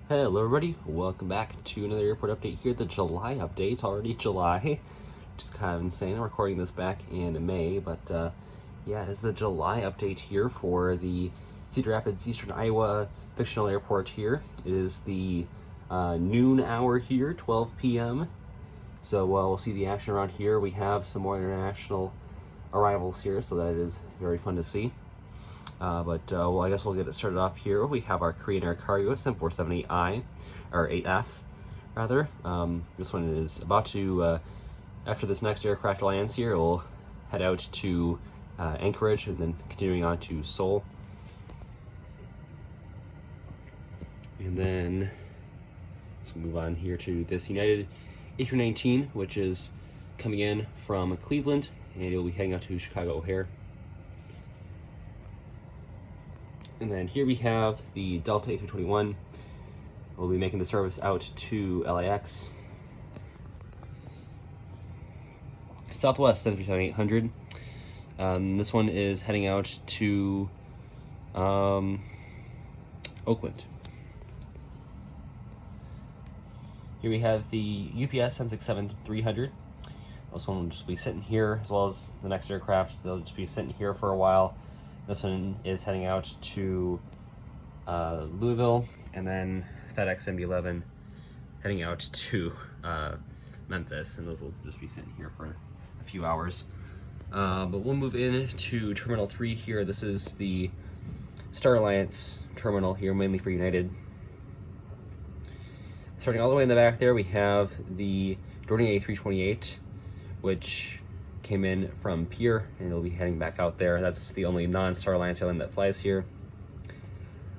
Hello everybody, welcome back to another airport update here, the July update. It's already July, just kind of insane. I'm recording this back in May, but yeah, it is the July update here for the Cedar Rapids, Eastern Iowa Fictional Airport here. It is the noon hour here, 12 p.m. So we'll see the action around here. We have some more international arrivals here, so that is very fun to see. Well, I guess we'll get it started off here. We have our Korean Air Cargo 7478I, or 8F, rather. This one is about to, after this next aircraft lands here, we'll head out to Anchorage and then continuing on to Seoul. And then let's move on here to this United A319, which is coming in from Cleveland, and it'll be heading out to Chicago O'Hare. And then here we have the Delta A321. We'll be making the service out to LAX. Southwest 737-800. This one is heading out to Oakland. Here we have the UPS 767-300. This one will just be sitting here, as well as the next aircraft. They'll just be sitting here for a while. This one is heading out to Louisville, and then FedEx MD-11 heading out to Memphis, and those will just be sitting here for a few hours. But we'll move into Terminal 3 here. This is the Star Alliance terminal here, mainly for United. Starting all the way in the back there, we have the Dornier A328, which came in from Pier, and it'll be heading back out there. That's the only non-Star Alliance airline that flies here.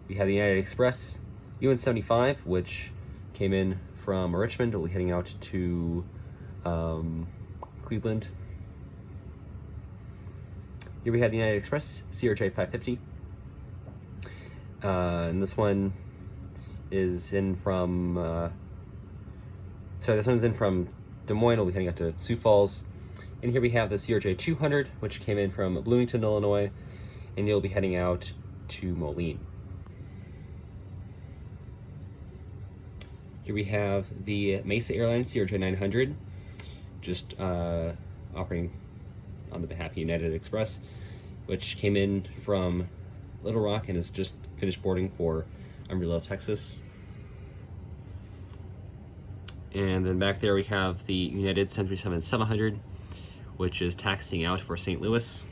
We have the United Express UN-75, which came in from Richmond. It'll be heading out to Cleveland. Here we have the United Express CRJ 550, and this one is in from this one's in from Des Moines. It'll be heading out to Sioux Falls. And here we have the CRJ 200, which came in from Bloomington, Illinois, and you'll be heading out to Moline. Here we have the Mesa Airlines CRJ 900, just operating on the behalf of United Express, which came in from Little Rock and has just finished boarding for Amarillo, Texas. And then back there we have the United 737-700, which is taxiing out for St. Louis.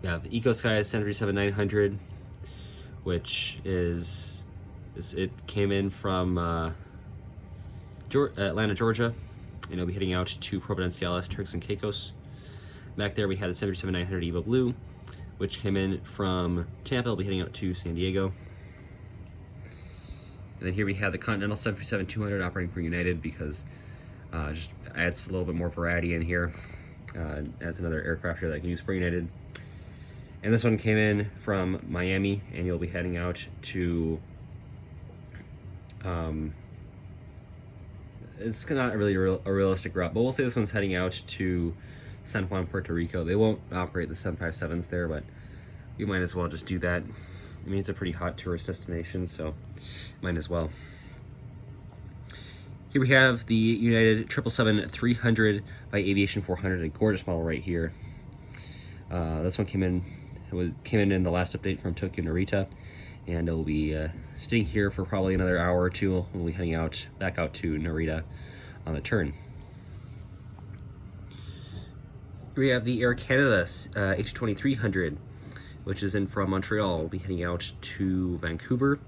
We have EcoSky's 737-900, which it came in from Atlanta, Georgia, and it'll be heading out to Providenciales, Turks and Caicos. Back there we had the 737-900 EVA Blue, which came in from Tampa. It'll be heading out to San Diego. And then here we have the Continental 737-200 operating for United, because just adds a little bit more variety in here. Adds another aircraft here that I can use for United. And this one came in from Miami, and you'll be heading out to it's not really a realistic route, but we'll say this one's heading out to San Juan, Puerto Rico. They won't operate the 757s there, but you might as well just do that. I mean, it's a pretty hot tourist destination, so might as well. Here we have the United 777-300 by Aviation 400, a gorgeous model right here. This one came in the last update from Tokyo Narita, and it will be staying here for probably another hour or two. We'll be heading back out to Narita on the turn. Here we have the Air Canada H2300, which is in from Montreal. We'll be heading out to Vancouver.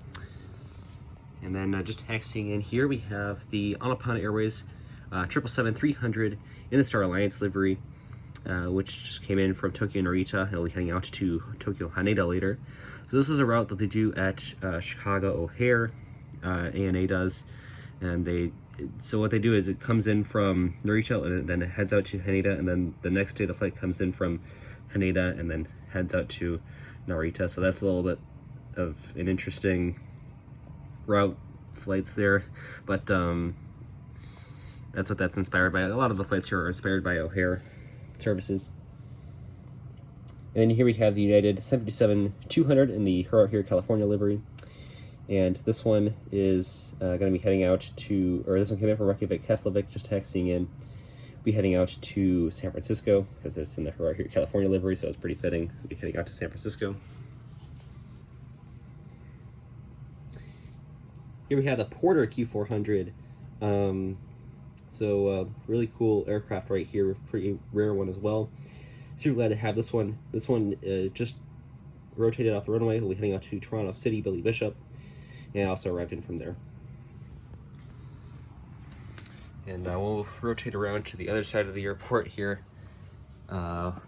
And then just taxiing in here, we have the Annapurna Airways 777-300 in the Star Alliance livery, which just came in from Tokyo Narita, and it'll be heading out to Tokyo Haneda later. So this is a route that they do at Chicago O'Hare, ANA does, and so what they do is it comes in from Narita and then it heads out to Haneda, and then the next day the flight comes in from Haneda and then heads out to Narita. So that's a little bit of an interesting route flights there, but that's what that's inspired by. A lot of the flights here are inspired by O'Hare services. And here we have the United 757-200 in the Here, California livery. And this one is going to be heading out to, or this one came in from Reykjavik, Keflavik, just taxiing in. Be heading out to San Francisco because it's in the right here California livery, so it's pretty fitting. We'll be heading out to San Francisco. Here we have the Porter Q400. Really cool aircraft right here, pretty rare one as well. Super glad to have this one. This one just rotated off the runway. We'll be heading out to Toronto City, Billy Bishop, and also arrived in from there. And we'll rotate around to the other side of the airport here.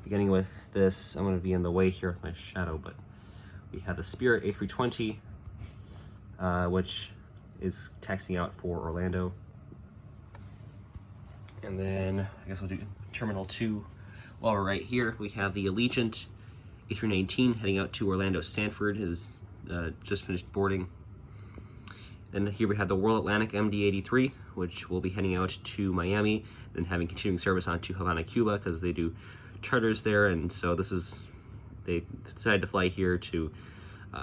Beginning with this, I'm going to be in the way here with my shadow, but we have the Spirit A320, which is taxiing out for Orlando. And then I guess we'll do Terminal 2 while we're right here. We have the Allegiant A319 heading out to Orlando. Sanford has just finished boarding. Then here we have the World Atlantic MD-83, which will be heading out to Miami, then having continuing service on to Havana, Cuba, because they do charters there, and so they decided to fly here to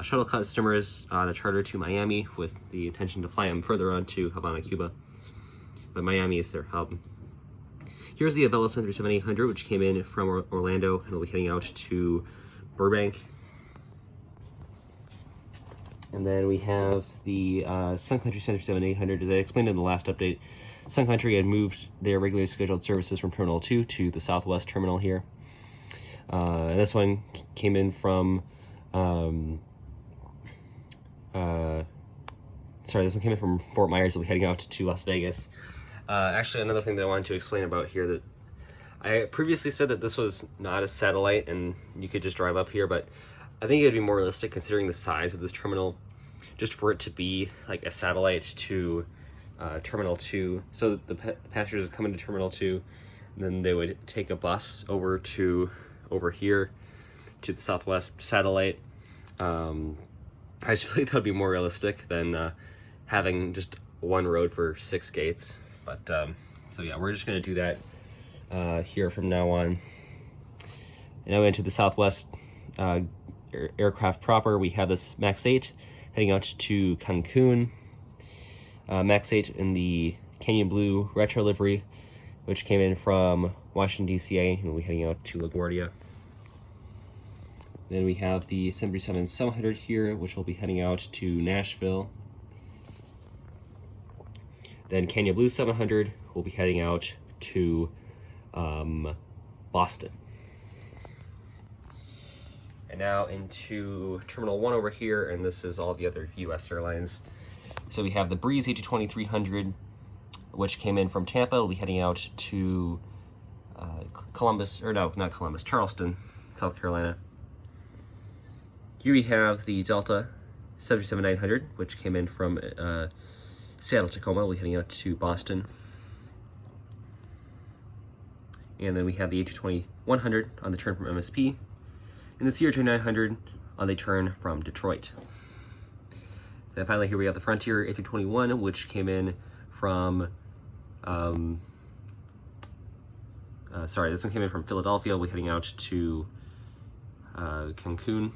shuttle customers on a charter to Miami with the intention to fly them further on to Havana, Cuba. But Miami is their hub. Here's the Avella 737-800, which came in from Orlando and will be heading out to Burbank. And then we have the Sun Country 737-800. As I explained in the last update, Sun Country had moved their regularly scheduled services from Terminal 2 to the Southwest Terminal here. And this one came in from, this one came in from Fort Myers. We'll be heading out to Las Vegas. Actually, another thing that I wanted to explain about here, that I previously said that this was not a satellite and you could just drive up here, but I think it would be more realistic considering the size of this terminal, just for it to be like a satellite to Terminal 2. So the passengers would come into Terminal 2, and then they would take a bus over here to the Southwest satellite. I just feel like that would be more realistic than having just one road for 6 gates. But so yeah, we're just gonna do that here from now on. And I went to the Southwest aircraft proper. We have this MAX 8 heading out to Cancun. MAX 8 in the Canyon Blue retro livery, which came in from Washington DCA, and we'll be heading out to LaGuardia. Then we have the 737-700 here, which will be heading out to Nashville. Then Canyon Blue 700 will be heading out to Boston. And now into Terminal 1 over here, and this is all the other U.S. airlines. So we have the Breeze A220-300, which came in from Tampa. We'll be heading out to Charleston, South Carolina. Here we have the Delta 737-900, which came in from Seattle, Tacoma. We'll be heading out to Boston. And then we have the A220-100 on the turn from MSP, and the CRJ-900 on the turn from Detroit. Then finally here we have the Frontier A321, which came in from, this one came in from Philadelphia. We'll be heading out to Cancun.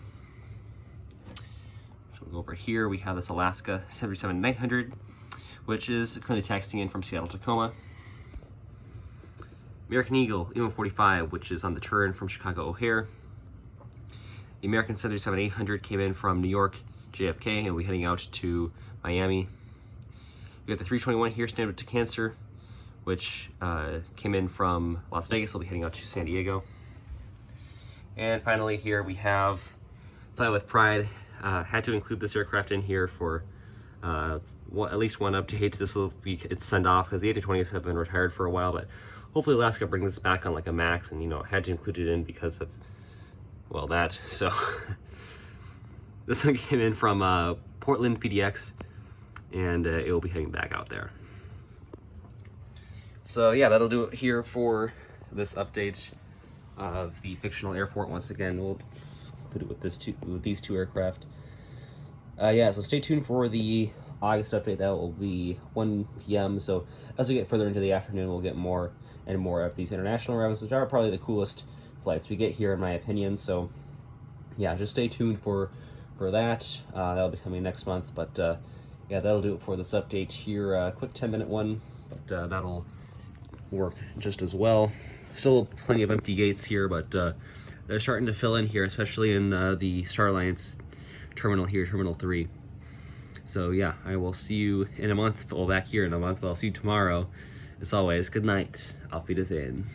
So we'll go over here. We have this Alaska 737-900, which is currently taxiing in from Seattle, Tacoma. American Eagle E-145, which is on the turn from Chicago O'Hare. The American 737-800 came in from New York, JFK, and we'll be heading out to Miami. We got the 321 here, standard to Cancer, which came in from Las Vegas. We'll be heading out to San Diego. And finally here we have Fly with Pride. Had to include this aircraft in here for at least one update. This will be its send off because the A320s have been retired for a while, but hopefully Alaska brings this back on like a MAX, and had to include it in because of, well, that. So this one came in from Portland PDX, and it will be heading back out there. So yeah, that'll do it here for this update of the fictional airport. Once again, we'll include it with these two aircraft. So stay tuned for the August update. That will be 1 p.m. So as we get further into the afternoon, we'll get more and more of these international routes, which are probably the coolest flights we get here, in my opinion. So yeah, just stay tuned for for that. That'll be coming next month, but yeah, that'll do it for this update here. Quick 10-minute one, but that'll work just as well. Still plenty of empty gates here, but they're starting to fill in here, especially in the Star Alliance terminal here, Terminal 3. So yeah, I will see you in a month. Well, back here in a month. I'll see you tomorrow. As always, good night. Auf Wiedersehen.